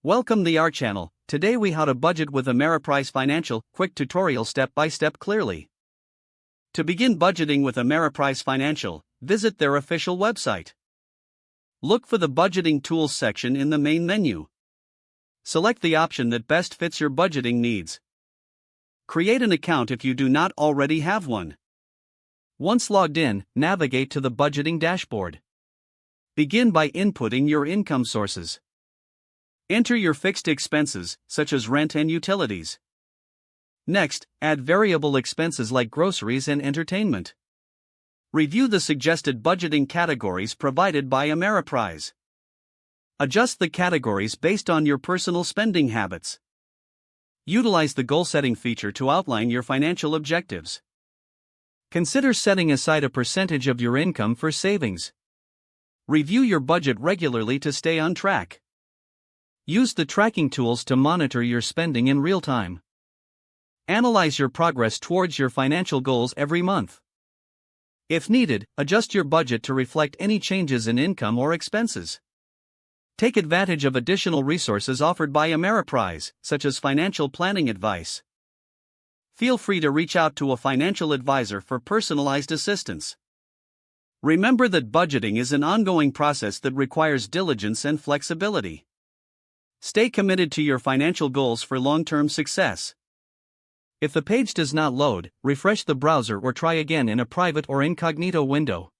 Welcome to our channel. Today we how to budget with Ameriprise Financial, quick tutorial step by step clearly. To begin budgeting with Ameriprise Financial, visit their official website. Look for the budgeting tools section in the main menu. Select the option that best fits your budgeting needs. Create an account if you do not already have one. Once logged in, navigate to the budgeting dashboard. Begin by inputting your income sources. Enter your fixed expenses, such as rent and utilities. Next, add variable expenses like groceries and entertainment. Review the suggested budgeting categories provided by Ameriprise. Adjust the categories based on your personal spending habits. Utilize the goal-setting feature to outline your financial objectives. Consider setting aside a percentage of your income for savings. Review your budget regularly to stay on track. Use the tracking tools to monitor your spending in real time. Analyze your progress towards your financial goals every month. If needed, adjust your budget to reflect any changes in income or expenses. Take advantage of additional resources offered by Ameriprise, such as financial planning advice. Feel free to reach out to a financial advisor for personalized assistance. Remember that budgeting is an ongoing process that requires diligence and flexibility. Stay committed to your financial goals for long-term success. If the page does not load, refresh the browser or try again in a private or incognito window.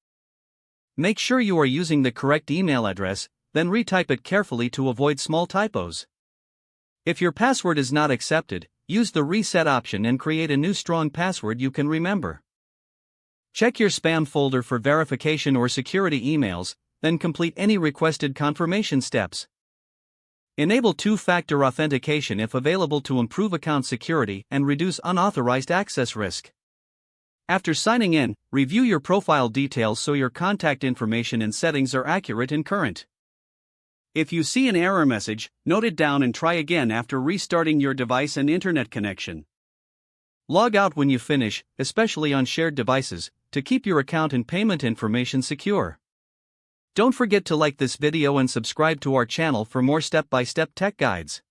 Make sure you are using the correct email address, then retype it carefully to avoid small typos. If your password is not accepted, use the reset option and create a new strong password you can remember. Check your spam folder for verification or security emails, then complete any requested confirmation steps. Enable two-factor authentication if available to improve account security and reduce unauthorized access risk. After signing in, review your profile details so your contact information and settings are accurate and current. If you see an error message, note it down and try again after restarting your device and internet connection. Log out when you finish, especially on shared devices, to keep your account and payment information secure. Don't forget to like this video and subscribe to our channel for more step-by-step tech guides.